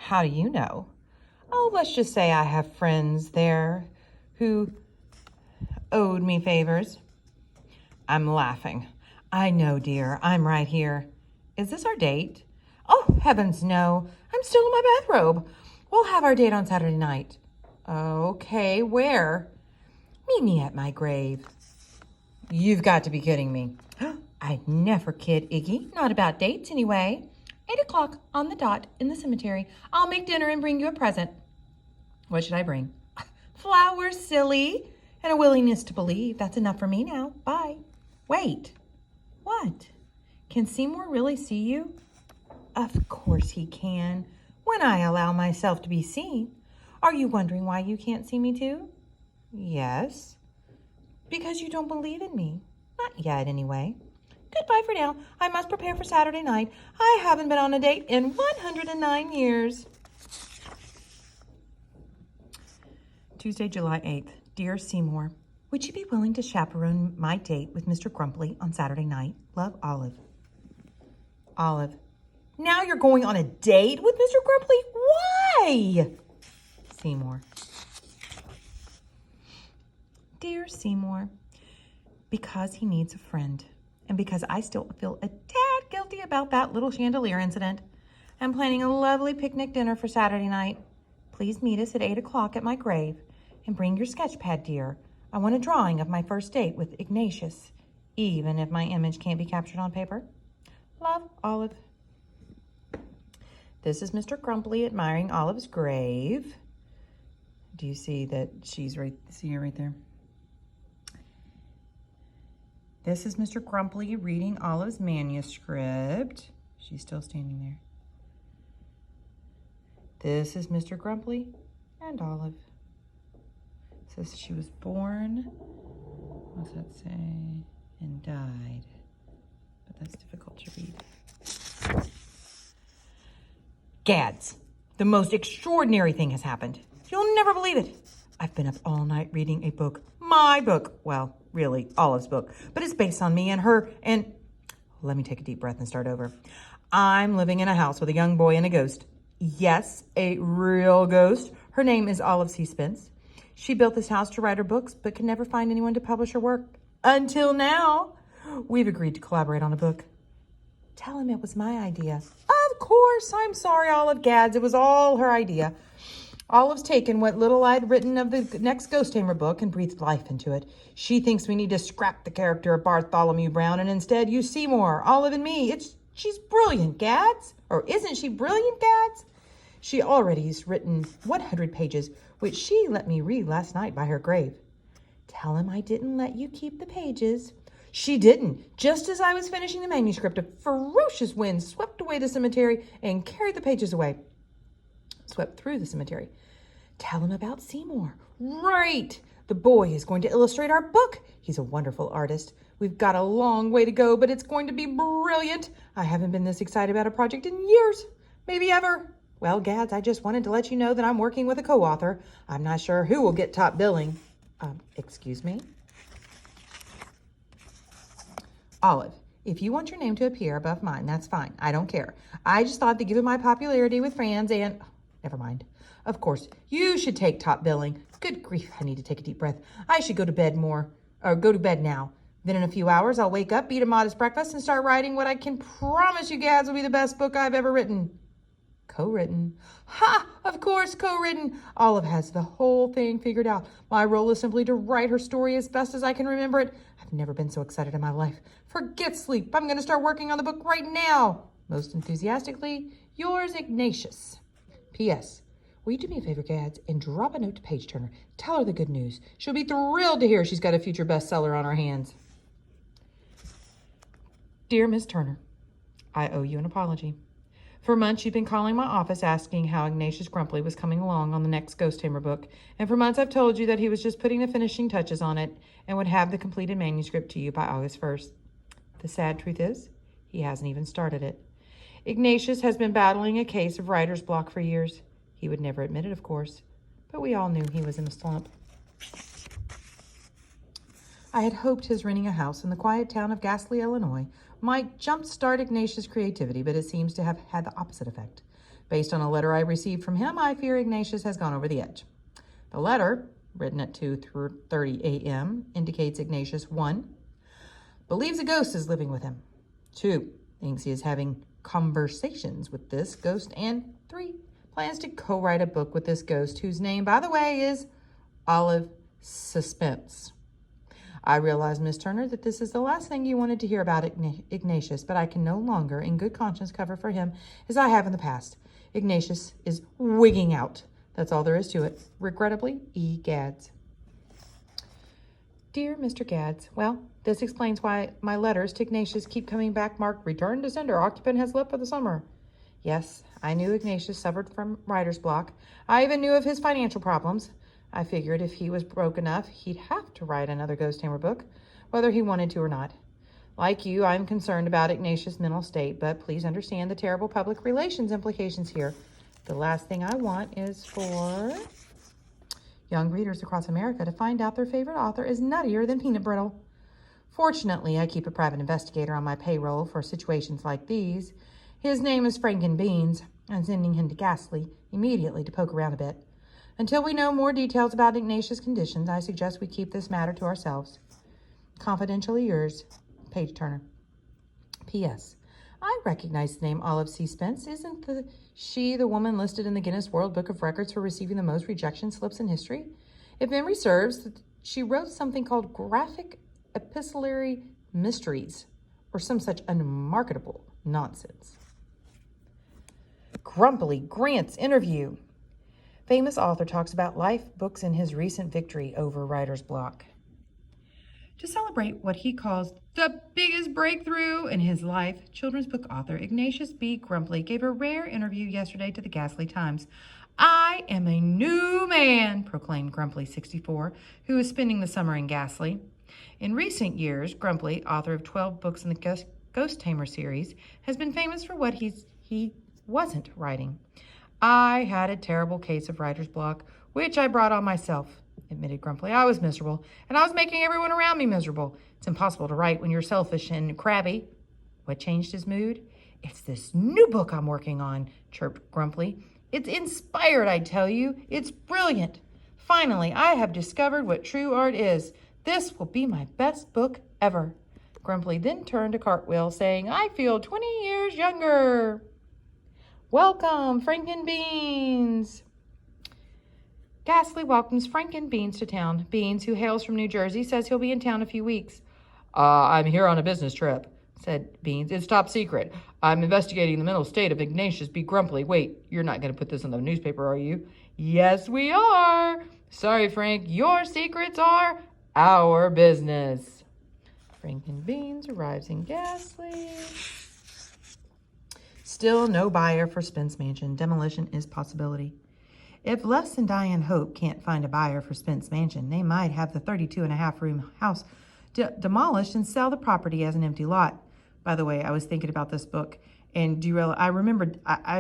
How do you know? Oh, let's just say I have friends there who owed me favors. I'm laughing. I know, dear. I'm right here. Is this our date? Oh, heavens, no. I'm still in my bathrobe. We'll have our date on Saturday night. Okay, where? Meet me at my grave. You've got to be kidding me. I'd never kid, Iggy. Not about dates, anyway. 8 o'clock on the dot in the cemetery. I'll make dinner and bring you a present. What should I bring? Flowers, silly. And a willingness to believe. That's enough for me now. Bye. Wait. What? Can Seymour really see you? Of course he can, when I allow myself to be seen. Are you wondering why you can't see me too? Yes. Because you don't believe in me. Not yet, anyway. Goodbye for now. I must prepare for Saturday night. I haven't been on a date in 109 years. Tuesday, July 8th. Dear Seymour, would you be willing to chaperone my date with Mr. Grumply on Saturday night? Love, Olive. Olive. Now you're going on a date with Mr. Grumply? Why? Seymour. Dear Seymour, because he needs a friend, and because I still feel a tad guilty about that little chandelier incident, I'm planning a lovely picnic dinner for Saturday night. Please meet us at 8 o'clock at my grave, and bring your sketch pad, dear. I want a drawing of my first date with Ignatius, even if my image can't be captured on paper. Love, Olive. This is Mr. Grumply admiring Olive's grave. Do you see that she's right? See her right there? This is Mr. Grumply reading Olive's manuscript. She's still standing there. This is Mr. Grumply and Olive. It says she was born, what's that say, and died. But that's difficult to read. Gads, the most extraordinary thing has happened. You'll never believe it. I've been up all night reading a book. My book. Well, really, Olive's book. But it's based on me and her and... Let me take a deep breath and start over. I'm living in a house with a young boy and a ghost. Yes, a real ghost. Her name is Olive C. Spence. She built this house to write her books, but could never find anyone to publish her work. Until now. We've agreed to collaborate on a book. Tell him it was my idea. Of course. I'm sorry, Olive. Gads, it was all her idea. Olive's taken what little I'd written of the next Ghost Tamer book and breathed life into it. She thinks we need to scrap the character of Bartholomew Brown and instead use Seymour, Olive and me. She's brilliant, Gads. Or isn't she brilliant, Gads? She already's written 100 pages, which she let me read last night by her grave. Tell him I didn't let you keep the pages. She didn't. Just as I was finishing the manuscript, a ferocious wind swept away the cemetery and carried the pages away. Swept through the cemetery. Tell him about Seymour. Right. The boy is going to illustrate our book. He's a wonderful artist. We've got a long way to go, but it's going to be brilliant. I haven't been this excited about a project in years. Maybe ever. Well, Gads, I just wanted to let you know that I'm working with a co-author. I'm not sure who will get top billing. Excuse me? Olive, if you want your name to appear above mine, that's fine. I don't care. I just thought that given my popularity with fans and... Never mind. Of course, you should take top billing. Good grief, I need to take a deep breath. I should go to bed now. Then in a few hours, I'll wake up, eat a modest breakfast, and start writing what I can promise you, Gads, will be the best book I've ever written. Co-written. Ha! Of course, co-written. Olive has the whole thing figured out. My role is simply to write her story as best as I can remember it. I've never been so excited in my life. Forget sleep. I'm going to start working on the book right now. Most enthusiastically, yours, Ignatius. P.S. Will you do me a favor, Gads, and drop a note to Page Turner? Tell her the good news. She'll be thrilled to hear she's got a future bestseller on her hands. Dear Miss Turner, I owe you an apology. For months, you've been calling my office asking how Ignatius Grumply was coming along on the next Ghost Tamer book, and for months I've told you that he was just putting the finishing touches on it and would have the completed manuscript to you by August 1st. The sad truth is, he hasn't even started it. Ignatius has been battling a case of writer's block for years. He would never admit it, of course, but we all knew he was in a slump. I had hoped his renting a house in the quiet town of Ghastly, Illinois, might jumpstart Ignatius' creativity, but it seems to have had the opposite effect. Based on a letter I received from him, I fear Ignatius has gone over the edge. The letter, written at 2:30 a.m., indicates Ignatius 1. believes a ghost is living with him. 2. thinks he is having conversations with this ghost. And 3. plans to co-write a book with this ghost, whose name, by the way, is Olive Suspense. I realize, Miss Turner, that this is the last thing you wanted to hear about Ignatius, but I can no longer, in good conscience, cover for him as I have in the past. Ignatius is wigging out. That's all there is to it. Regrettably, E. Gads. Dear Mr. Gads, well, this explains why my letters to Ignatius keep coming back marked return to sender. Occupant has left for the summer. Yes, I knew Ignatius suffered from writer's block. I even knew of his financial problems. I figured if he was broke enough, he'd have to write another Ghost Hammer book, whether he wanted to or not. Like you, I'm concerned about Ignatius' mental state, but please understand the terrible public relations implications here. The last thing I want is for young readers across America to find out their favorite author is nuttier than peanut brittle. Fortunately, I keep a private investigator on my payroll for situations like these. His name is Frankenbeans. I'm sending him to Ghastly immediately to poke around a bit. Until we know more details about Ignatius' conditions, I suggest we keep this matter to ourselves. Confidentially yours, Paige Turner. P.S. I recognize the name Olive C. Spence. Isn't she the woman listed in the Guinness World Book of Records for receiving the most rejection slips in history? If memory serves, she wrote something called Graphic Epistolary Mysteries, or some such unmarketable nonsense. Grumpily Grant's interview. Famous author talks about life, books, and his recent victory over writer's block. To celebrate what he calls the biggest breakthrough in his life, children's book author Ignatius B. Grumpily gave a rare interview yesterday to the Ghastly Times. I am a new man, proclaimed Grumpily 64, who is spending the summer in Ghastly. In recent years, Grumpily, author of 12 books in the Ghost Tamer series, has been famous for what he wasn't writing. I had a terrible case of writer's block, which I brought on myself, admitted Grumpily. I was miserable, and I was making everyone around me miserable. It's impossible to write when you're selfish and crabby. What changed his mood? It's this new book I'm working on, chirped Grumpily. It's inspired, I tell you. It's brilliant. Finally, I have discovered what true art is. This will be my best book ever. Grumpily then turned to Cartwheel, saying, I feel 20 years younger. Welcome, Frankenbeans. Ghastly welcomes Frankenbeans to town. Beans, who hails from New Jersey, says he'll be in town a few weeks. I'm here on a business trip, said Beans. It's top secret. I'm investigating the mental state of Ignatius B. Grumpily. Wait, you're not going to put this in the newspaper, are you? Yes, we are. Sorry, Frank. Your secrets are our business. Frankenbeans arrives in Ghastly. Still no buyer for Spence Mansion. Demolition is possibility. If Les and Diane Hope can't find a buyer for Spence Mansion, they might have the 32.5-room house demolished and sell the property as an empty lot. By the way, I was thinking about this book, and I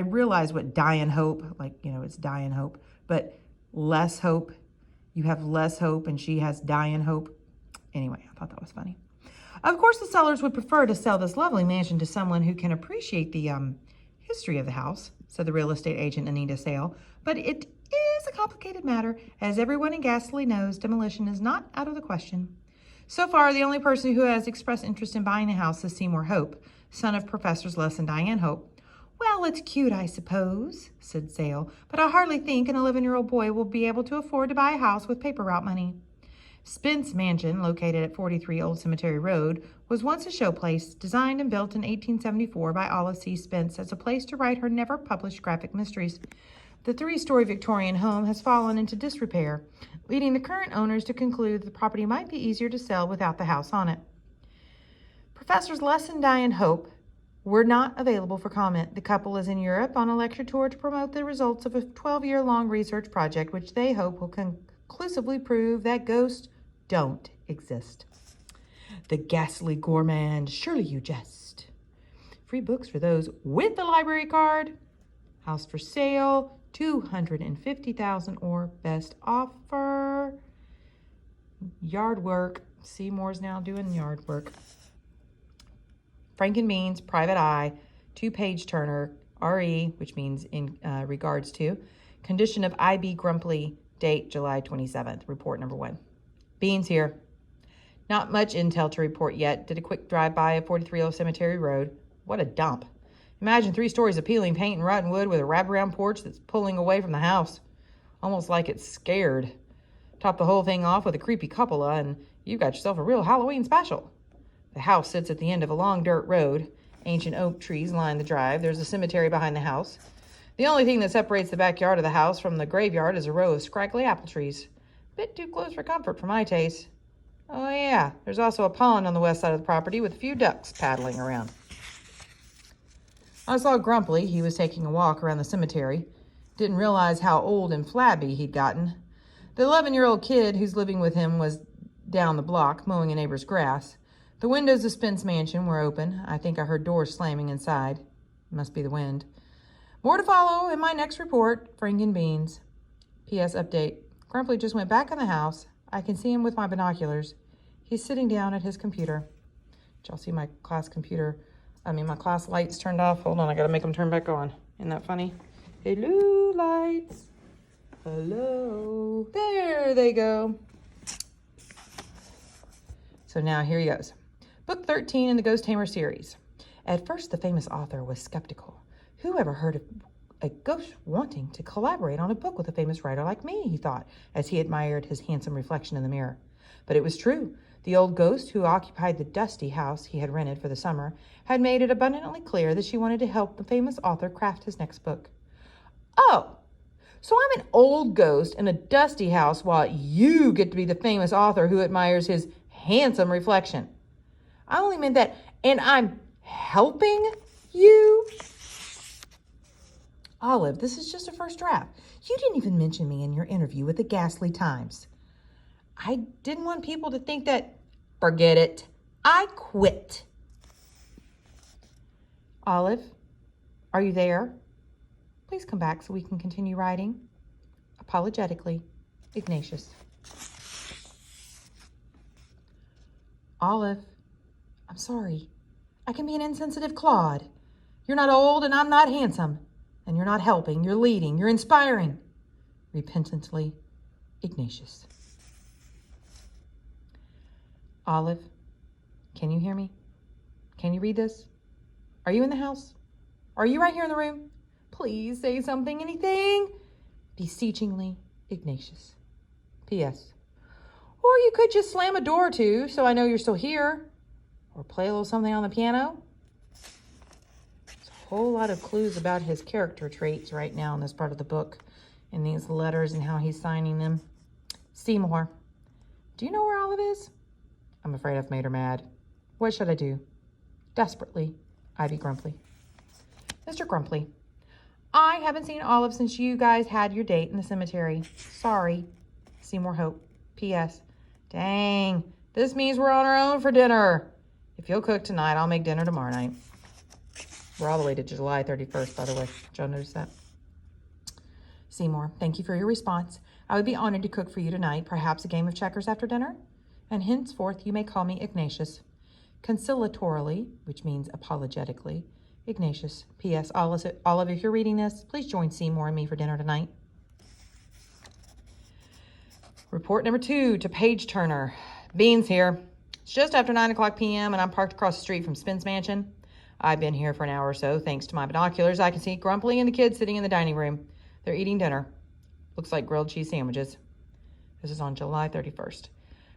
realized what Diane Hope, it's Diane Hope, but Les Hope, you have Les Hope and she has Diane Hope. Anyway, I thought that was funny. Of course, the sellers would prefer to sell this lovely mansion to someone who can appreciate the history of the house, said the real estate agent Anita Sale. But it is a complicated matter. As everyone in Ghastly knows, demolition is not out of the question. So far, the only person who has expressed interest in buying the house is Seymour Hope, son of Professors Les and Diane Hope. Well, it's cute, I suppose, said Sale, but I hardly think an 11-year-old boy will be able to afford to buy a house with paper route money. Spence Mansion, located at 43 Old Cemetery Road, was once a showplace, designed and built in 1874 by Olive C. Spence as a place to write her never-published graphic mysteries. The 3-story Victorian home has fallen into disrepair, leading the current owners to conclude the property might be easier to sell without the house on it. Professors Les and Diane Hope were not available for comment. The couple is in Europe on a lecture tour to promote the results of a 12-year-long research project, which they hope will conclusively prove that ghosts don't exist. The Ghastly Gourmand, surely you jest. Free books for those with the library card. House for sale, $250,000 or best offer. Yard work. Seymour's now doing yard work. Frankenbeans, Private Eye, 2 Paige Turner, RE, which means in regards to. Condition of IB Grumply, date July 27th, report number 1. Beans here. Not much intel to report yet. Did a quick drive-by of 43 Cemetery Road. What a dump. Imagine 3 stories of peeling paint and rotten wood with a wraparound porch that's pulling away from the house. Almost like it's scared. Top the whole thing off with a creepy cupola and you've got yourself a real Halloween special. The house sits at the end of a long dirt road. Ancient oak trees line the drive. There's a cemetery behind the house. The only thing that separates the backyard of the house from the graveyard is a row of scraggly apple trees. Bit too close for comfort for my taste. Oh yeah, there's also a pond on the west side of the property with a few ducks paddling around. I saw Grumply. He was taking a walk around the cemetery. Didn't realize how old and flabby he'd gotten. The 11-year-old kid who's living with him was down the block mowing a neighbor's grass. The windows of Spence Mansion were open. I think I heard doors slamming inside. Must be the wind. More to follow in my next report. Franken Beans. P.S. Update. Grumply just went back in the house. I can see him with my binoculars. He's sitting down at his computer. Did y'all see my class lights turned off? Hold on, I gotta make them turn back on. Isn't that funny? Hello, lights. Hello. There they go. So now here he goes. Book 13 in the Ghost Tamer series. At first, the famous author was skeptical. Who ever heard of a ghost wanting to collaborate on a book with a famous writer like me, he thought, as he admired his handsome reflection in the mirror. But it was true. The old ghost who occupied the dusty house he had rented for the summer had made it abundantly clear that she wanted to help the famous author craft his next book. Oh, so I'm an old ghost in a dusty house while you get to be the famous author who admires his handsome reflection. I only meant that, and I'm helping you? Olive, this is just a first draft. You didn't even mention me in your interview with the Ghastly Times. I didn't want people to think that. Forget it. I quit. Olive, are you there? Please come back so we can continue writing. Apologetically, Ignatius. Olive, I'm sorry. I can be an insensitive clod. You're not old and I'm not handsome. And you're not helping, you're leading, you're inspiring. Repentantly, Ignatius. Olive, can you hear me? Can you read this? Are you in the house? Are you right here in the room? Please say something, anything. Beseechingly, Ignatius. P.S. Or you could just slam a door or two so I know you're still here. Or play a little something on the piano. There's a whole lot of clues about his character traits right now in this part of the book. In these letters and how he's signing them. Seymour. Do you know where Olive is? I'm afraid I've made her mad. What should I do? Desperately, Ivy Grumply. Mr. Grumply, I haven't seen Olive since you guys had your date in the cemetery. Sorry. Seymour Hope. P.S. Dang, this means we're on our own for dinner. If you'll cook tonight, I'll make dinner tomorrow night. We're all the way to July 31st, by the way. Did y'all notice that? Seymour, thank you for your response. I would be honored to cook for you tonight, perhaps a game of checkers after dinner. And henceforth you may call me Ignatius. Conciliatorily, which means apologetically, Ignatius. P.S. Olive, if you're reading this, please join Seymour and me for dinner tonight. Report number 2 to Page Turner. Beans here. It's just after 9 o'clock p.m. and I'm parked across the street from Spence Mansion. I've been here for an hour or so. Thanks to my binoculars, I can see Grumply and the kids sitting in the dining room. They're eating dinner. Looks like grilled cheese sandwiches. This is on July 31st.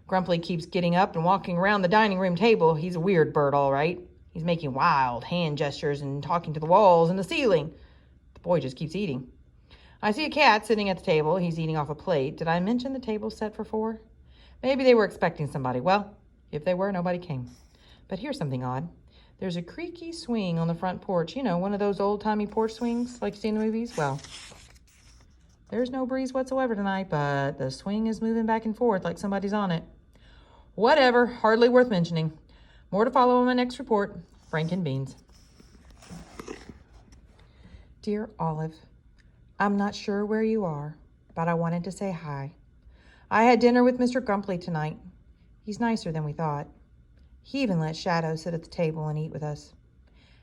Grumply keeps getting up and walking around the dining room table. He's a weird bird, all right. He's making wild hand gestures and talking to the walls and the ceiling. The boy just keeps eating. I see a cat sitting at the table. He's eating off a plate. Did I mention the table's set for 4? Maybe they were expecting somebody. Well, if they were, nobody came. But here's something odd. There's a creaky swing on the front porch. You know, one of those old-timey porch swings like you see in the movies. Well, there's no breeze whatsoever tonight, but the swing is moving back and forth like somebody's on it. Whatever, hardly worth mentioning. More to follow on my next report. Franken Beans. Dear Olive, I'm not sure where you are, but I wanted to say hi. I had dinner with Mr. Grumply tonight. He's nicer than we thought. He even let Shadow sit at the table and eat with us.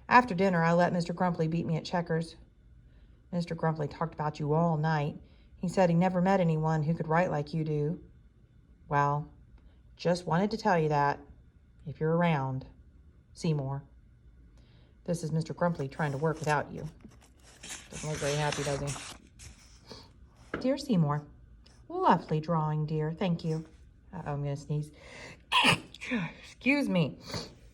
After dinner, I let Mr. Grumpy beat me at checkers. Mr. Grumpy talked about you all night. He said he never met anyone who could write like you do. Well, just wanted to tell you that, if you're around, Seymour. This is Mr. Grumpy trying to work without you. Doesn't look very happy, does he? Dear Seymour, lovely drawing, dear. Thank you. Uh-oh, I'm going to sneeze. Excuse me.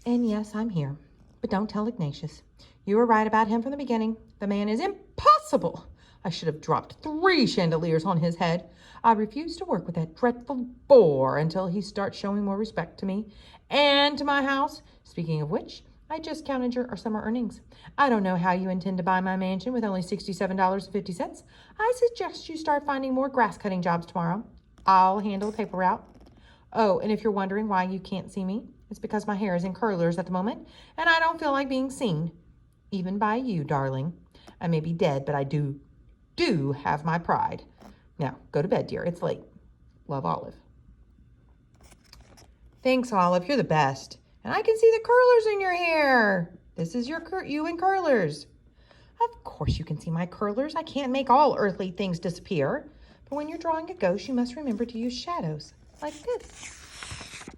And yes, I'm here. But don't tell Ignatius. You were right about him from the beginning. The man is impossible. I should have dropped 3 chandeliers on his head. I refuse to work with that dreadful bore until he starts showing more respect to me and to my house. Speaking of which, I just counted your summer earnings. I don't know how you intend to buy my mansion with only $67.50. I suggest you start finding more grass-cutting jobs tomorrow. I'll handle the paper route. Oh, and if you're wondering why you can't see me, it's because my hair is in curlers at the moment, and I don't feel like being seen. Even by you, darling. I may be dead, but I do have my pride. Now, go to bed, dear. It's late. Love, Olive. Thanks, Olive. You're the best. And I can see the curlers in your hair. This is you in curlers. Of course you can see my curlers. I can't make all earthly things disappear. But when you're drawing a ghost, you must remember to use shadows, like this.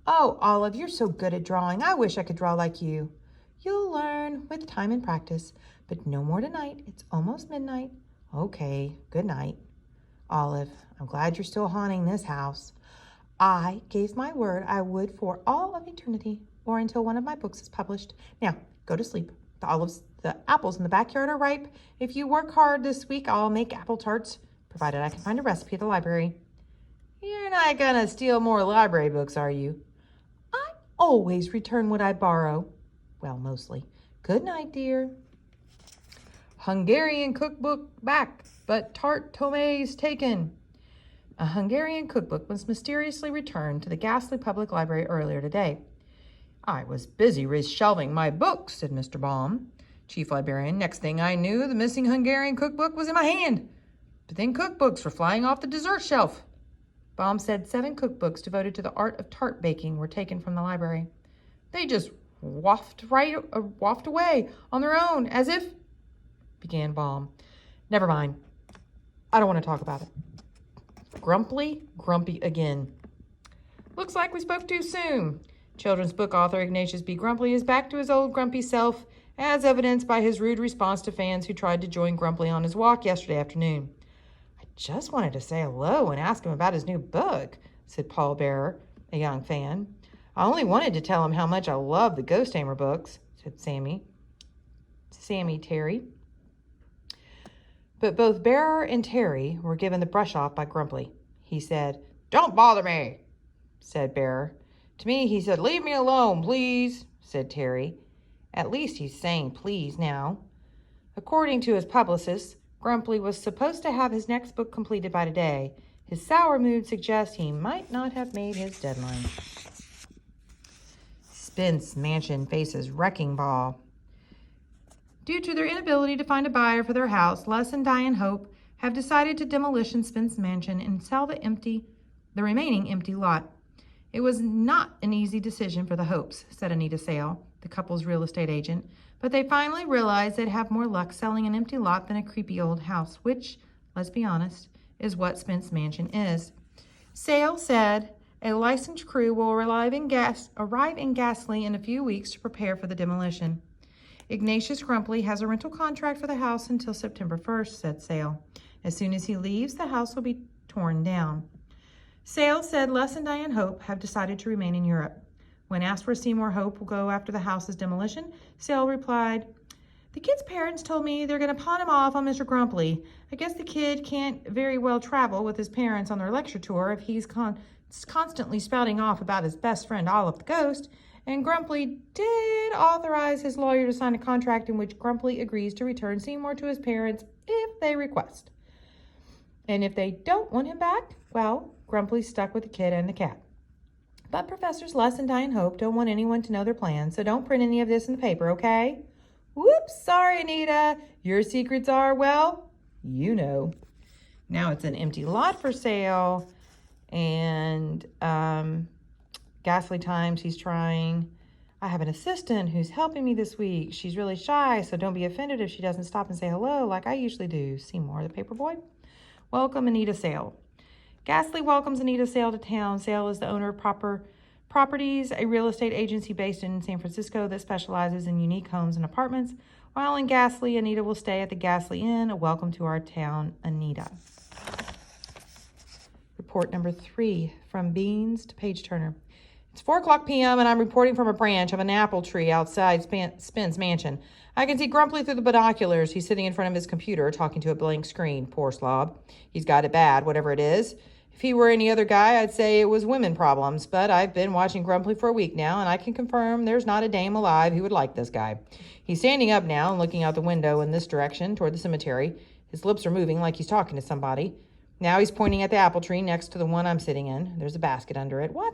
Oh, Olive, you're so good at drawing. I wish I could draw like you. You'll learn with time and practice. But no more tonight. It's almost midnight. Okay, good night. Olive, I'm glad you're still haunting this house. I gave my word I would for all of eternity, or until one of my books is published. Now, go to sleep. The apples in the backyard are ripe. If you work hard this week, I'll make apple tarts, provided I can find a recipe at the library. You're not gonna steal more library books, are you? I always return what I borrow. Well, mostly. Good night, dear. Hungarian cookbook back, but tart tomates taken. A Hungarian cookbook was mysteriously returned to the ghastly public library earlier today. I was busy reshelving my books, said Mr. Baum, chief librarian. Next thing I knew, the missing Hungarian cookbook was in my hand. But then cookbooks were flying off the dessert shelf. Baum said 7 cookbooks devoted to the art of tart baking were taken from the library. They just waft away on their own, as if, began Baum. Never mind. I don't want to talk about it. Grumpy again. Looks like we spoke too soon. Children's book author Ignatius B. Grumpy is back to his old grumpy self, as evidenced by his rude response to fans who tried to join Grumpy on his walk yesterday afternoon. I just wanted to say hello and ask him about his new book, said Paul Bearer, a young fan. I only wanted to tell him how much I love the Ghost Tamer books, said Sammy Terry. But both Bearer and Terry were given the brush off by Grumpy. He said, "Don't bother me," said Bearer. To me, he said, "Leave me alone, please," said Terry. At least he's saying please now. According to his publicist, Grumpy was supposed to have his next book completed by today. His sour mood suggests he might not have made his deadline. Spence Mansion faces wrecking ball. Due to their inability to find a buyer for their house, Les and Diane Hope have decided to demolition Spence Mansion and sell the remaining empty lot. It was not an easy decision for the Hopes, said Anita Sale, the couple's real estate agent, but they finally realized they'd have more luck selling an empty lot than a creepy old house, which, let's be honest, is what Spence Mansion is. Sale said a licensed crew will arrive in Ghastly in a few weeks to prepare for the demolition. Ignatius Grumpy has a rental contract for the house until September 1st, said Sale. As soon as he leaves, the house will be torn down. Sale said Les and Diane Hope have decided to remain in Europe. When asked where Seymour Hope will go after the house's demolition, Sale replied, "The kid's parents told me they're going to pawn him off on Mr. Grumpy. I guess the kid can't very well travel with his parents on their lecture tour if he's constantly spouting off about his best friend Olive the Ghost." And Grumpy did authorize his lawyer to sign a contract in which Grumpy agrees to return Seymour to his parents if they request. And if they don't want him back, well, Grumpy's stuck with the kid and the cat. But Professors Les and Diane Hope don't want anyone to know their plans, so don't print any of this in the paper, okay? Whoops, sorry, Anita. Your secrets are, well, you know. Now it's an empty lot for sale, and Ghastly Times he's trying. I have an assistant who's helping me this week. She's really shy, so don't be offended if she doesn't stop and say hello like I usually do. Seymour, the paper boy. Welcome, Anita Sale. Ghastly welcomes Anita Sale to town. Sale is the owner of Proper Properties, a real estate agency based in San Francisco that specializes in unique homes and apartments. While in Ghastly, Anita will stay at the Ghastly Inn. A welcome to our town, Anita. Report number 3, from Beans to Page Turner. It's 4:00 p.m. and I'm reporting from a branch of an apple tree outside Spence Mansion. I can see Grumpy through the binoculars. He's sitting in front of his computer talking to a blank screen. Poor slob. He's got it bad, whatever it is. If he were any other guy, I'd say it was women problems, but I've been watching Grumpy for a week now, and I can confirm there's not a dame alive who would like this guy. He's standing up now and looking out the window in this direction toward the cemetery. His lips are moving like he's talking to somebody. Now he's pointing at the apple tree next to the one I'm sitting in. There's a basket under it. What